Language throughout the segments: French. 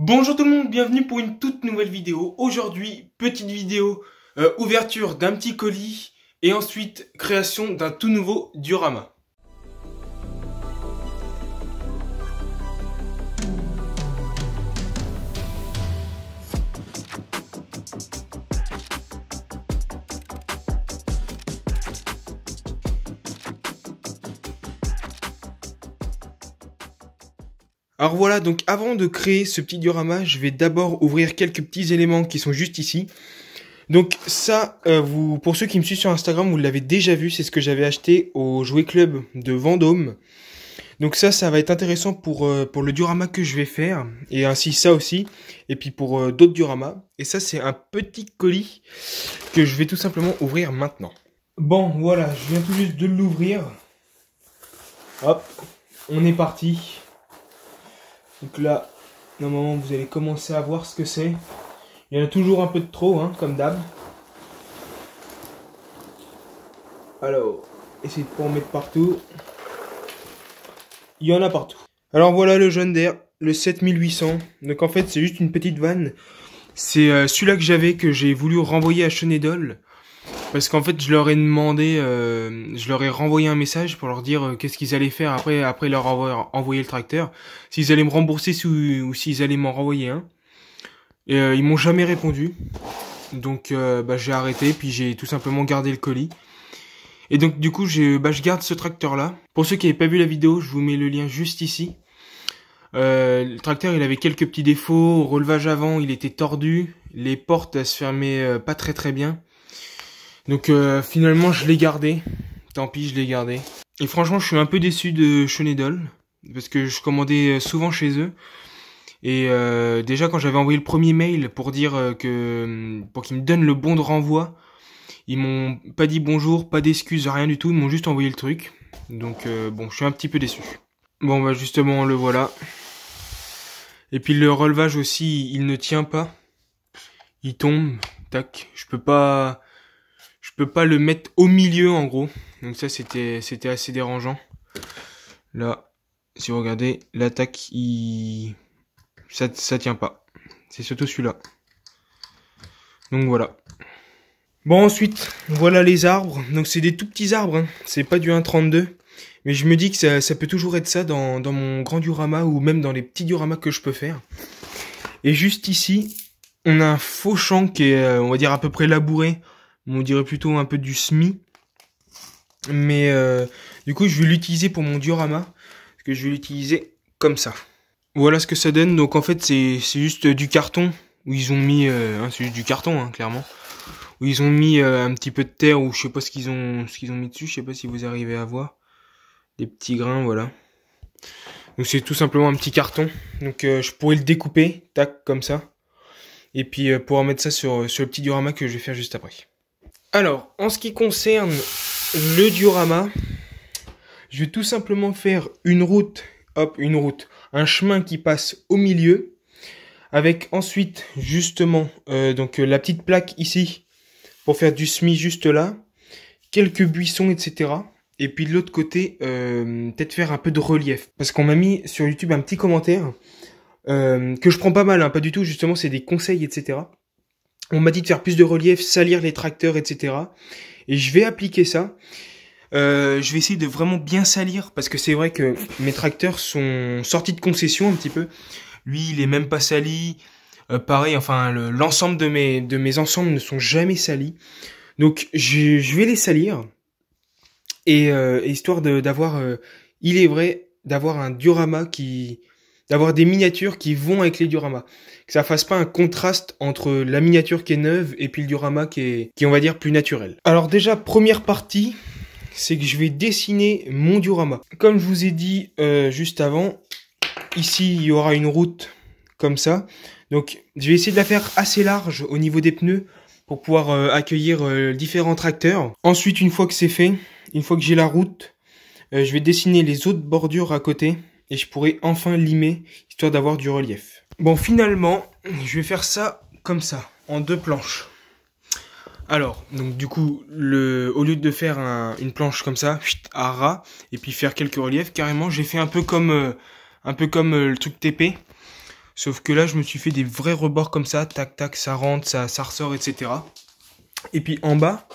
Bonjour tout le monde, bienvenue pour une toute nouvelle vidéo. Aujourd'hui, petite vidéo, ouverture d'un petit colis et ensuite création d'un tout nouveau diorama. Alors voilà, donc avant de créer ce petit diorama, je vais d'abord ouvrir quelques petits éléments qui sont juste ici. Donc ça, pour ceux qui me suivent sur Instagram, vous l'avez déjà vu, c'est ce que j'avais acheté au Jouet Club de Vendôme. Donc ça va être intéressant pour le diorama que je vais faire, et ainsi ça aussi, et puis pour d'autres dioramas. Et ça, c'est un petit colis que je vais tout simplement ouvrir maintenant. Bon, voilà, je viens tout juste de l'ouvrir. Hop, on est parti. Donc là, normalement, vous allez commencer à voir ce que c'est. Il y en a toujours un peu de trop, hein, comme d'hab. Alors, essayez de pas en mettre partout. Il y en a partout. Alors voilà le jaune d'air, le 7800. Donc en fait, c'est juste une petite vanne. C'est celui-là que j'avais, que j'ai voulu renvoyer à Chenedol. Parce qu'en fait, je leur ai demandé, je leur ai renvoyé un message pour leur dire qu'est-ce qu'ils allaient faire après leur avoir envoyé le tracteur. S'ils allaient me rembourser ou s'ils allaient m'en renvoyer un. Et ils m'ont jamais répondu. Donc j'ai arrêté, puis j'ai tout simplement gardé le colis. Et donc du coup, je garde ce tracteur-là. Pour ceux qui n'avaient pas vu la vidéo, je vous mets le lien juste ici. Le tracteur, il avait quelques petits défauts. Au relevage avant, il était tordu. Les portes, elles se fermaient pas très bien. Donc finalement je l'ai gardé, tant pis je l'ai gardé. Et franchement je suis un peu déçu de Chenedol, parce que je commandais souvent chez eux. Et déjà quand j'avais envoyé le premier mail pour dire pour qu'ils me donnent le bon de renvoi, ils m'ont pas dit bonjour, pas d'excuses, rien du tout, ils m'ont juste envoyé le truc. Donc bon, je suis un petit peu déçu. Bon bah justement le voilà. Et puis le relevage aussi, il ne tient pas. Il tombe, tac, je peux pas le mettre au milieu en gros. Donc ça c'était assez dérangeant. Là, si vous regardez, l'attaque ça tient pas. C'est surtout celui-là. Donc voilà. Bon ensuite, voilà les arbres. Donc c'est des tout petits arbres, hein. C'est pas du 1,32. Mais je me dis que ça peut toujours être ça dans mon grand diorama ou même dans les petits dioramas que je peux faire. Et juste ici, on a un faux champ qui est, on va dire, à peu près labouré. On dirait plutôt un peu du SMI. Mais du coup, je vais l'utiliser pour mon diorama. Parce que je vais l'utiliser comme ça. Voilà ce que ça donne. Donc en fait, c'est juste du carton. Où ils ont mis... c'est juste du carton, hein, clairement. Où ils ont mis un petit peu de terre. Ou je sais pas ce qu'ils ont mis dessus. Je sais pas si vous arrivez à voir. Des petits grains, voilà. Donc c'est tout simplement un petit carton. Donc je pourrais le découper. Tac, comme ça. Et puis pouvoir mettre ça sur le petit diorama que je vais faire juste après. Alors, en ce qui concerne le diorama, je vais tout simplement faire une route, un chemin qui passe au milieu, avec ensuite justement donc la petite plaque ici pour faire du semis juste là, quelques buissons, etc. Et puis de l'autre côté, peut-être faire un peu de relief, parce qu'on m'a mis sur YouTube un petit commentaire que je prends pas mal, hein, pas du tout, justement c'est des conseils, etc. On m'a dit de faire plus de relief, salir les tracteurs, etc. Et je vais appliquer ça. Je vais essayer de vraiment bien salir, parce que c'est vrai que mes tracteurs sont sortis de concession un petit peu. Lui, il est même pas sali. Pareil, enfin, l'ensemble de mes ensembles ne sont jamais salis. Donc, je vais les salir. Et histoire d'avoir, il est vrai, d'avoir un diorama d'avoir des miniatures qui vont avec les dioramas. Que ça fasse pas un contraste entre la miniature qui est neuve et puis le diorama qui on va dire, plus naturel. Alors déjà, première partie, c'est que je vais dessiner mon diorama. Comme je vous ai dit juste avant, ici, il y aura une route comme ça. Donc, je vais essayer de la faire assez large au niveau des pneus pour pouvoir accueillir différents tracteurs. Ensuite, une fois que c'est fait, une fois que j'ai la route, je vais dessiner les autres bordures à côté. Et je pourrais enfin limer, histoire d'avoir du relief. Bon, finalement, je vais faire ça comme ça, en 2 planches. Alors, donc du coup, au lieu de faire une planche comme ça, à ras, et puis faire quelques reliefs, carrément, j'ai fait un peu comme le truc TP. Sauf que là, je me suis fait des vrais rebords comme ça, tac tac, ça rentre, ça ressort, etc. Et puis en bas,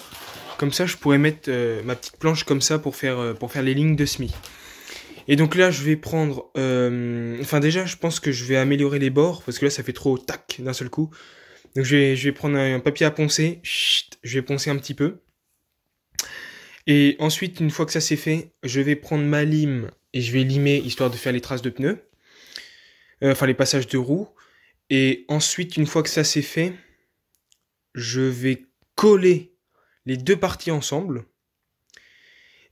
comme ça, je pourrais mettre ma petite planche comme ça pour faire les lignes de semis. Et donc là, je vais prendre... Enfin déjà, je pense que je vais améliorer les bords, parce que là, ça fait trop tac d'un seul coup. Donc je vais prendre un papier à poncer, chut, je vais poncer un petit peu. Et ensuite, une fois que ça c'est fait, je vais prendre ma lime et je vais limer, histoire de faire les traces de pneus. Enfin, les passages de roues. Et ensuite, une fois que ça c'est fait, je vais coller les deux parties ensemble.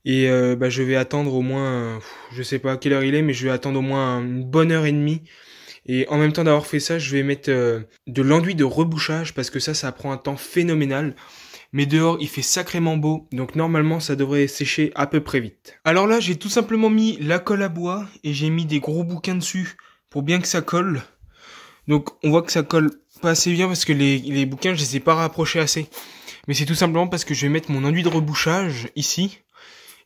Et je vais attendre au moins, je sais pas à quelle heure il est, mais je vais attendre au moins une bonne heure et demie. Et en même temps d'avoir fait ça, je vais mettre de l'enduit de rebouchage parce que ça prend un temps phénoménal. Mais dehors, il fait sacrément beau, donc normalement, ça devrait sécher à peu près vite. Alors là, j'ai tout simplement mis la colle à bois et j'ai mis des gros bouquins dessus pour bien que ça colle. Donc on voit que ça colle pas assez bien parce que les bouquins, je les ai pas rapprochés assez. Mais c'est tout simplement parce que je vais mettre mon enduit de rebouchage ici.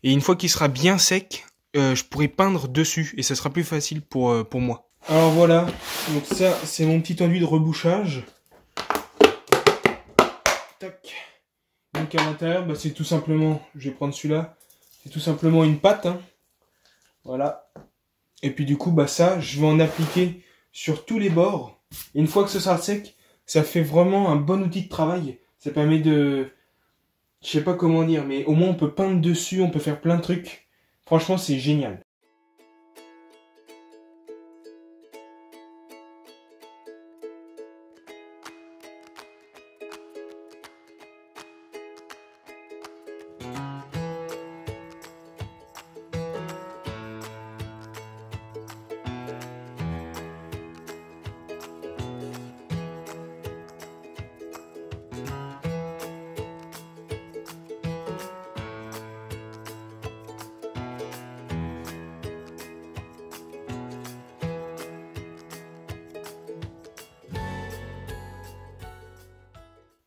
Et une fois qu'il sera bien sec, je pourrai peindre dessus et ça sera plus facile pour moi. Alors voilà, donc ça c'est mon petit enduit de rebouchage. Tac. Donc à l'intérieur, c'est tout simplement, je vais prendre celui-là, c'est tout simplement une pâte. Hein. Voilà. Et puis du coup, ça, je vais en appliquer sur tous les bords. Et une fois que ce sera sec, ça fait vraiment un bon outil de travail. Ça permet de... Je sais pas comment dire, mais au moins on peut peindre dessus, on peut faire plein de trucs. Franchement, c'est génial.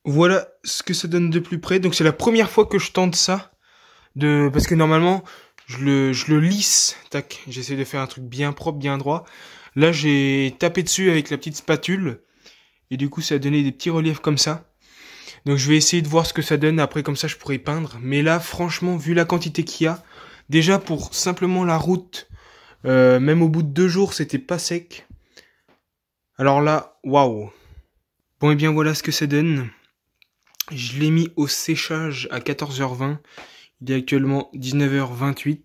Voilà ce que ça donne de plus près. Donc c'est la première fois que je tente ça. Parce que normalement, je le lisse. Tac, j'essaie de faire un truc bien propre, bien droit. Là, j'ai tapé dessus avec la petite spatule. Et du coup, ça a donné des petits reliefs comme ça. Donc je vais essayer de voir ce que ça donne. Après, comme ça, je pourrais peindre. Mais là, franchement, vu la quantité qu'il y a, déjà pour simplement la route, même au bout de 2 jours, c'était pas sec. Alors là, waouh. Bon, et bien voilà ce que ça donne. Je l'ai mis au séchage à 14h20. Il est actuellement 19h28.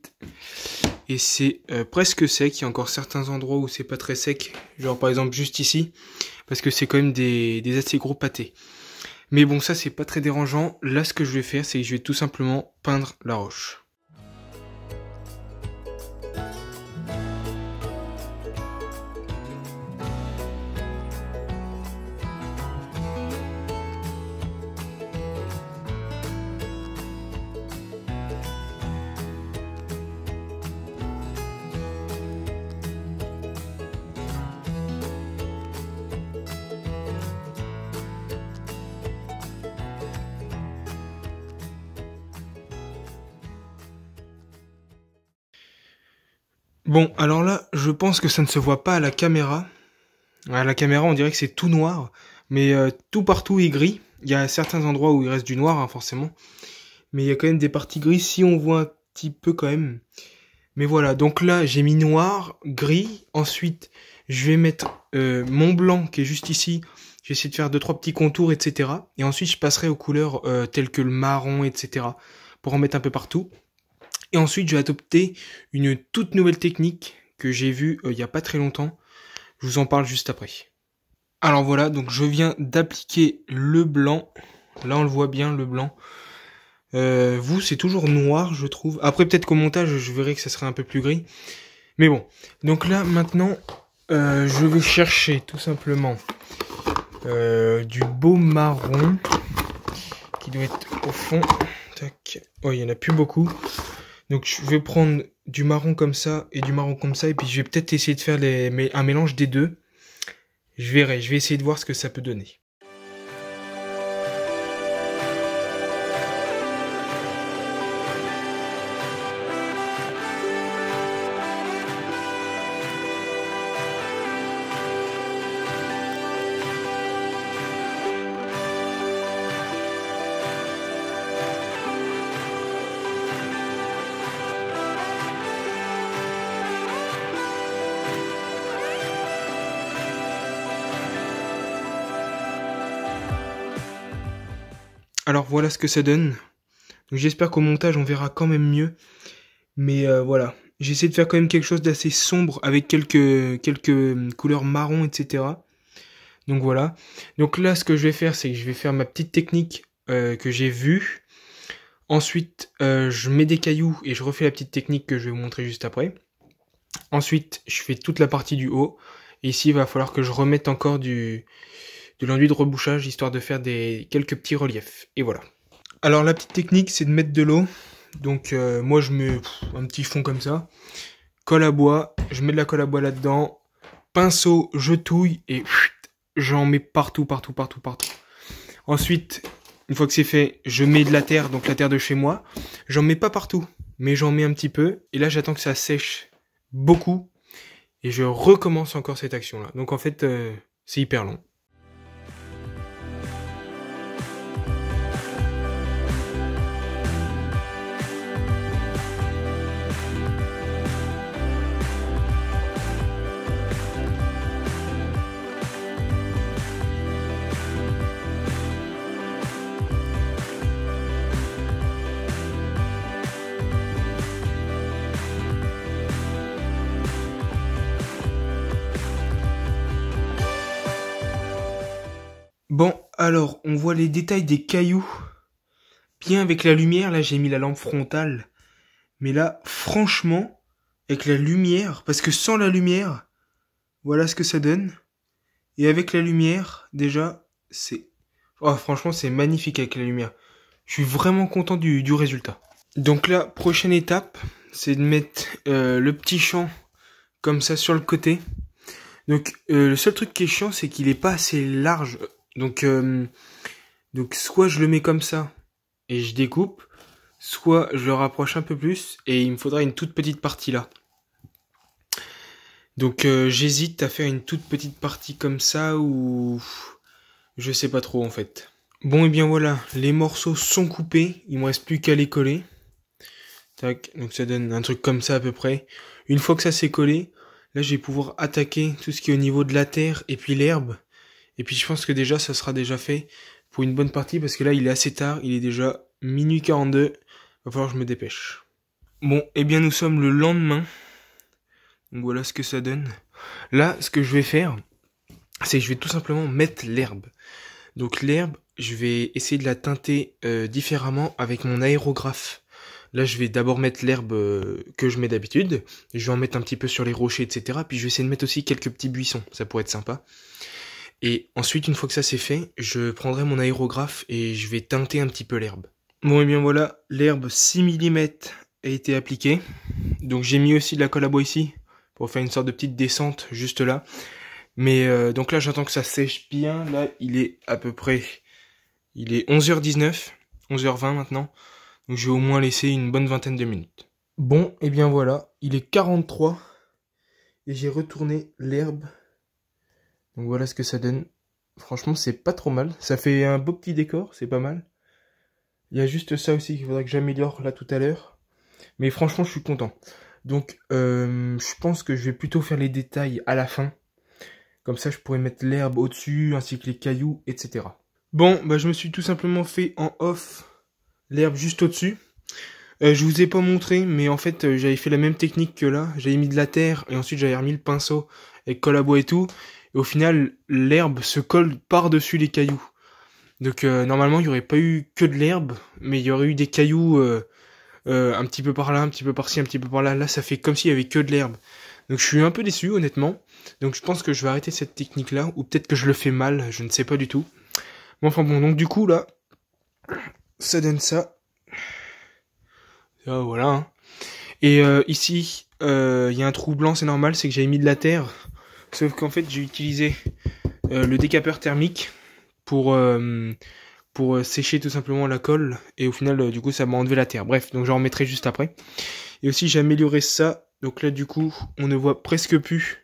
Et c'est presque sec. Il y a encore certains endroits où c'est pas très sec. Genre par exemple juste ici. Parce que c'est quand même des assez gros pâtés. Mais bon, ça c'est pas très dérangeant. Là, ce que je vais faire, c'est que je vais tout simplement peindre la roche. Bon, alors là, je pense que ça ne se voit pas à la caméra. À la caméra, on dirait que c'est tout noir, mais tout partout est gris. Il y a certains endroits où il reste du noir, hein, forcément. Mais il y a quand même des parties grises, si on voit un petit peu quand même. Mais voilà, donc là, j'ai mis noir, gris. Ensuite, je vais mettre mon blanc qui est juste ici. Je vais essayer de faire 2-3 petits contours, etc. Et ensuite, je passerai aux couleurs telles que le marron, etc. pour en mettre un peu partout. Et ensuite, je vais adopter une toute nouvelle technique que j'ai vue il y a pas très longtemps. Je vous en parle juste après. Alors voilà, donc je viens d'appliquer le blanc. Là, on le voit bien, le blanc. Vous, c'est toujours noir, je trouve. Après, peut-être qu'au montage, je verrai que ça serait un peu plus gris. Mais bon. Donc là, maintenant, je vais chercher tout simplement du beau marron qui doit être au fond. Tac. Oh, il y en a plus beaucoup. Donc je vais prendre du marron comme ça et du marron comme ça. Et puis je vais peut-être essayer de faire un mélange des deux. Je verrai, je vais essayer de voir ce que ça peut donner. Alors voilà ce que ça donne. Donc j'espère qu'au montage on verra quand même mieux. Mais voilà. J'essaie de faire quand même quelque chose d'assez sombre avec quelques couleurs marron, etc. Donc voilà. Donc là ce que je vais faire, c'est que je vais faire ma petite technique que j'ai vue. Ensuite, je mets des cailloux et je refais la petite technique que je vais vous montrer juste après. Ensuite, je fais toute la partie du haut. Et ici, il va falloir que je remette encore de l'enduit de rebouchage, histoire de faire quelques petits reliefs. Et voilà. Alors, la petite technique, c'est de mettre de l'eau. Donc, moi, je mets un petit fond comme ça. Colle à bois. Je mets de la colle à bois là-dedans. Pinceau, je touille et j'en mets partout. Ensuite, une fois que c'est fait, je mets de la terre, donc la terre de chez moi. J'en mets pas partout, mais j'en mets un petit peu. Et là, j'attends que ça sèche beaucoup. Et je recommence encore cette action-là. Donc en fait, c'est hyper long. Bon, alors, on voit les détails des cailloux. Bien avec la lumière, là j'ai mis la lampe frontale. Mais là, franchement, avec la lumière, parce que sans la lumière, voilà ce que ça donne. Et avec la lumière, déjà, c'est... Oh, franchement, c'est magnifique avec la lumière. Je suis vraiment content du résultat. Donc là, prochaine étape, c'est de mettre le petit champ comme ça sur le côté. Donc le seul truc qui est chiant, c'est qu'il est pas assez large. Donc soit je le mets comme ça et je découpe, soit je le rapproche un peu plus et il me faudra une toute petite partie là. Donc j'hésite à faire une toute petite partie comme ça ou je sais pas trop en fait. Bon et bien voilà, les morceaux sont coupés, il me reste plus qu'à les coller. Tac, donc ça donne un truc comme ça à peu près. Une fois que ça s'est collé, là je vais pouvoir attaquer tout ce qui est au niveau de la terre et puis l'herbe. Et puis je pense que déjà ça sera déjà fait pour une bonne partie parce que là il est assez tard, il est déjà minuit 42. Va falloir que je me dépêche. Bon, eh bien nous sommes le lendemain. Donc voilà ce que ça donne. Là, ce que je vais faire, c'est que je vais tout simplement mettre l'herbe. Donc l'herbe, je vais essayer de la teinter différemment avec mon aérographe. Là, je vais d'abord mettre l'herbe que je mets d'habitude. Je vais en mettre un petit peu sur les rochers, etc. Puis je vais essayer de mettre aussi quelques petits buissons. Ça pourrait être sympa. Et ensuite, une fois que ça c'est fait, je prendrai mon aérographe et je vais teinter un petit peu l'herbe. Bon, et bien voilà, l'herbe 6 mm a été appliquée. Donc j'ai mis aussi de la colle à bois ici pour faire une sorte de petite descente juste là. Mais donc là, j'attends que ça sèche bien. Là, il est à peu près... Il est 11h19, 11h20 maintenant. Donc je vais au moins laisser une bonne vingtaine de minutes. Bon, et bien voilà, il est 43. Et j'ai retourné l'herbe. Donc voilà ce que ça donne. Franchement, c'est pas trop mal. Ça fait un beau petit décor, c'est pas mal. Il y a juste ça aussi qu'il faudrait que j'améliore là tout à l'heure. Mais franchement, je suis content. Donc, je pense que je vais plutôt faire les détails à la fin. Comme ça, je pourrais mettre l'herbe au-dessus, ainsi que les cailloux, etc. Bon, bah je me suis tout simplement fait en off l'herbe juste au-dessus. Je vous ai pas montré, mais en fait, j'avais fait la même technique que là. J'avais mis de la terre, et ensuite j'avais remis le pinceau avec colle à bois et tout. Et au final, l'herbe se colle par-dessus les cailloux. Donc normalement, il n'y aurait pas eu que de l'herbe, mais il y aurait eu des cailloux un petit peu par là, un petit peu par-ci, un petit peu par-là. Là, ça fait comme s'il y avait que de l'herbe. Donc je suis un peu déçu, honnêtement. Donc je pense que je vais arrêter cette technique-là, ou peut-être que je le fais mal, je ne sais pas du tout. Bon, enfin bon, donc du coup, là, ça donne ça. Voilà. Hein. Et ici, il y a un trou blanc, c'est normal, c'est que j'avais mis de la terre. Sauf qu'en fait, j'ai utilisé le décapeur thermique pour sécher tout simplement la colle. Et au final, du coup, ça m'a enlevé la terre. Bref, donc j'en remettrai juste après. Et aussi, j'ai amélioré ça. Donc là, du coup, on ne voit presque plus.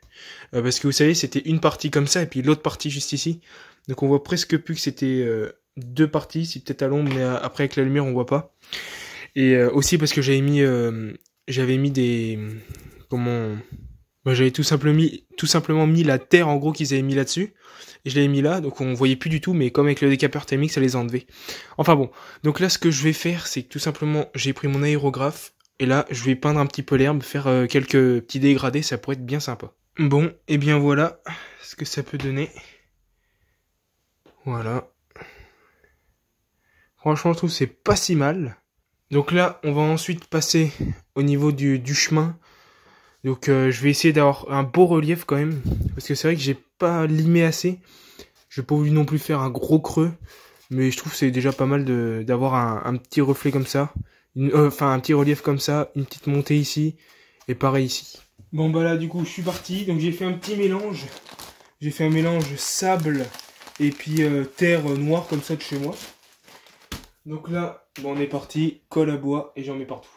Parce que vous savez, c'était une partie comme ça, et puis l'autre partie juste ici. Donc on voit presque plus que c'était deux parties. C'est peut-être à l'ombre, mais après avec la lumière, on voit pas. Et aussi parce que j'avais mis des... Comment... Bah, j'avais tout simplement mis la terre en gros qu'ils avaient mis là-dessus. Et je l'avais mis là, donc on voyait plus du tout, mais comme avec le décapeur thermique, ça les a enlevés. Enfin bon, donc là ce que je vais faire, c'est que tout simplement, j'ai pris mon aérographe, et là je vais peindre un petit peu l'herbe, faire quelques petits dégradés, ça pourrait être bien sympa. Bon, et bien voilà ce que ça peut donner. Voilà. Franchement, je trouve que c'est pas si mal. Donc là, on va ensuite passer au niveau du chemin. Donc je vais essayer d'avoir un beau relief quand même, parce que c'est vrai que j'ai pas limé assez. J'ai pas voulu non plus faire un gros creux, mais je trouve que c'est déjà pas mal d'avoir un petit reflet comme ça, enfin un petit relief comme ça, une petite montée ici, et pareil ici. Bon bah là du coup je suis parti, donc j'ai fait un petit mélange. J'ai fait un mélange sable et puis terre noire comme ça de chez moi. Donc là, bon, on est parti, colle à bois et j'en mets partout.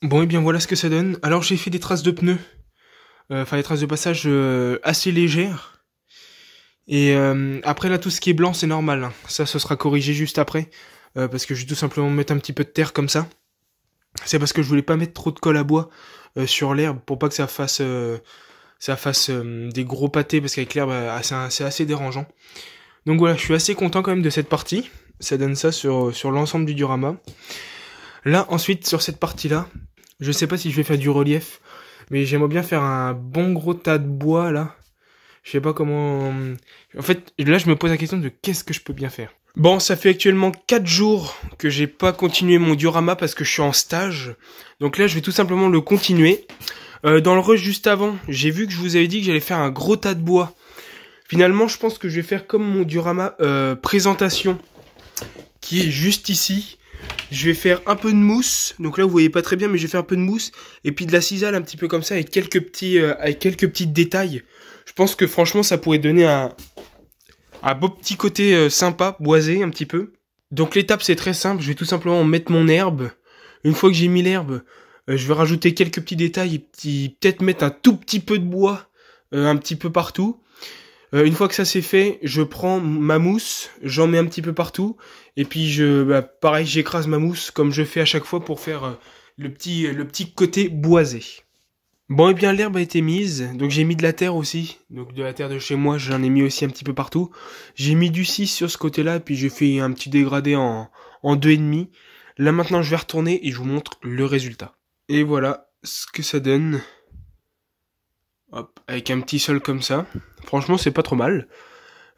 Bon et bien voilà ce que ça donne. Alors j'ai fait des traces de pneus, enfin des traces de passage assez légères. Et après là tout ce qui est blanc c'est normal, hein. Ça ce sera corrigé juste après, parce que je vais tout simplement mettre un petit peu de terre comme ça. C'est parce que je voulais pas mettre trop de colle à bois sur l'herbe pour pas que ça fasse des gros pâtés, parce qu'avec l'herbe c'est assez dérangeant. Donc voilà, je suis assez content quand même de cette partie. Ça donne ça sur l'ensemble du diorama. Là ensuite sur cette partie là, je sais pas si je vais faire du relief, mais j'aimerais bien faire un bon gros tas de bois, là. Je sais pas comment... En fait, là, je me pose la question de qu'est-ce que je peux bien faire. Bon, ça fait actuellement 4 jours que j'ai pas continué mon diorama parce que je suis en stage. Donc là, je vais tout simplement le continuer. Dans le rush juste avant, j'ai vu que je vous avais dit que j'allais faire un gros tas de bois. Finalement, je pense que je vais faire comme mon diorama présentation, qui est juste ici. Je vais faire un peu de mousse, donc là vous voyez pas très bien, mais je vais faire un peu de mousse, et puis de la cisaille un petit peu comme ça, avec quelques petits détails. Je pense que franchement ça pourrait donner un beau petit côté sympa, boisé un petit peu. Donc l'étape c'est très simple, je vais tout simplement mettre mon herbe. Une fois que j'ai mis l'herbe, je vais rajouter quelques petits détails, et peut-être mettre un tout petit peu de bois, un petit peu partout. Une fois que ça c'est fait, je prends ma mousse, j'en mets un petit peu partout, et puis pareil, j'écrase ma mousse comme je fais à chaque fois pour faire le petit côté boisé. Bon, et bien l'herbe a été mise, donc j'ai mis de la terre aussi, donc de la terre de chez moi, j'en ai mis aussi un petit peu partout. J'ai mis du 6 sur ce côté-là, puis j'ai fait un petit dégradé en 2,5. Là maintenant je vais retourner et je vous montre le résultat. Et voilà ce que ça donne. Hop, avec un petit sol comme ça. Franchement, c'est pas trop mal.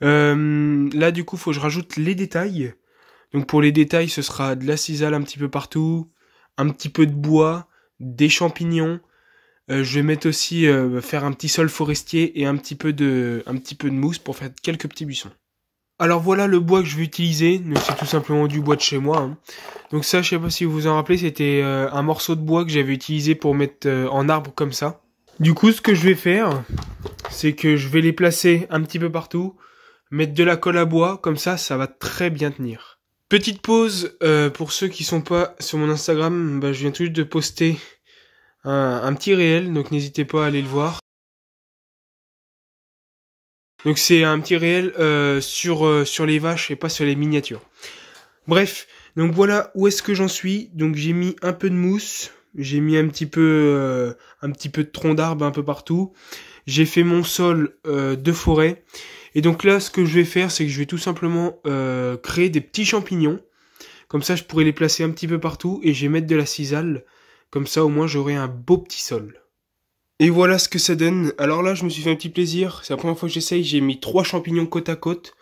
Là, du coup, faut que je rajoute les détails. Donc, pour les détails, ce sera de la cisaille un petit peu partout, un petit peu de bois, des champignons. Je vais mettre aussi faire un petit sol forestier et un petit peu de mousse pour faire quelques petits buissons. Alors voilà le bois que je vais utiliser. C'est tout simplement du bois de chez moi, hein. Donc ça, je sais pas si vous vous en rappelez, c'était un morceau de bois que j'avais utilisé pour mettre en arbre comme ça. Du coup, ce que je vais faire, c'est que je vais les placer un petit peu partout, mettre de la colle à bois, comme ça va très bien tenir. Petite pause, pour ceux qui sont pas sur mon Instagram, je viens tout juste de poster un petit réel, donc n'hésitez pas à aller le voir. Donc c'est un petit réel sur les vaches et pas sur les miniatures. Bref, donc voilà où est-ce que j'en suis. Donc j'ai mis un peu de mousse. J'ai mis un petit peu de tronc d'arbre un peu partout. J'ai fait mon sol de forêt. Et donc là, ce que je vais faire, c'est que je vais tout simplement créer des petits champignons. Comme ça, je pourrais les placer un petit peu partout. Et je vais mettre de la cisaille. Comme ça, au moins, j'aurai un beau petit sol. Et voilà ce que ça donne. Alors là, je me suis fait un petit plaisir. C'est la première fois que j'essaye. J'ai mis 3 champignons côte à côte.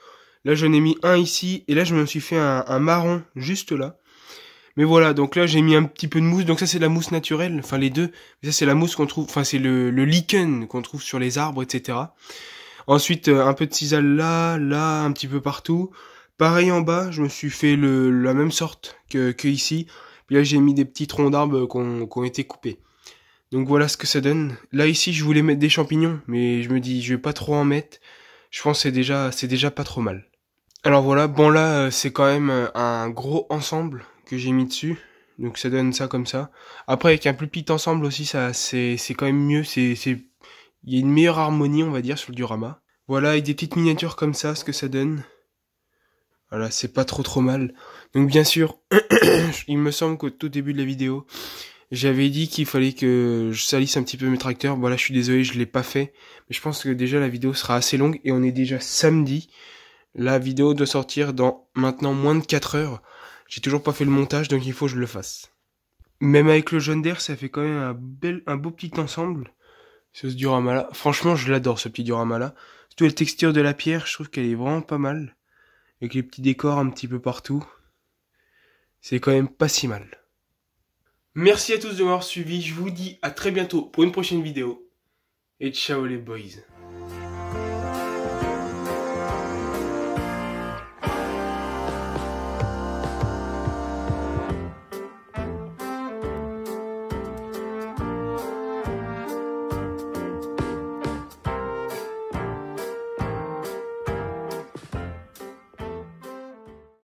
Là, j'en ai mis un ici. Et là, je me suis fait un marron juste là. Mais voilà, donc là j'ai mis un petit peu de mousse, donc ça c'est la mousse naturelle, enfin les deux, mais ça c'est la mousse qu'on trouve, enfin c'est le lichen qu'on trouve sur les arbres, etc. Ensuite un peu de cisaille là, un petit peu partout. Pareil en bas, je me suis fait la même sorte que ici, Puis là, j'ai mis des petits troncs d'arbres qui ont été coupés. Donc voilà ce que ça donne. Là, ici, je voulais mettre des champignons, mais je me dis, je vais pas trop en mettre. Je pense que c'est déjà pas trop mal. Alors voilà, bon là, c'est quand même un gros ensemble que j'ai mis dessus. Donc ça donne ça comme ça. Après, avec un plus petit ensemble aussi, c'est quand même mieux. Il y a une meilleure harmonie, on va dire, sur le diorama. Voilà, avec des petites miniatures comme ça, ce que ça donne. Voilà, c'est pas trop mal. Donc bien sûr, il me semble qu'au tout début de la vidéo, j'avais dit qu'il fallait que je salisse un petit peu mes tracteurs. Voilà, je suis désolé, je l'ai pas fait. Mais je pense que déjà la vidéo sera assez longue et on est déjà samedi. La vidéo doit sortir dans maintenant moins de 4 heures. J'ai toujours pas fait le montage, donc il faut que je le fasse. Même avec le jaune d'air, ça fait quand même un beau petit ensemble. Ce diorama là. Franchement, je l'adore ce petit diorama là. Surtout la texture de la pierre, je trouve qu'elle est vraiment pas mal. Avec les petits décors un petit peu partout. C'est quand même pas si mal. Merci à tous de m'avoir suivi. Je vous dis à très bientôt pour une prochaine vidéo. Et ciao les boys.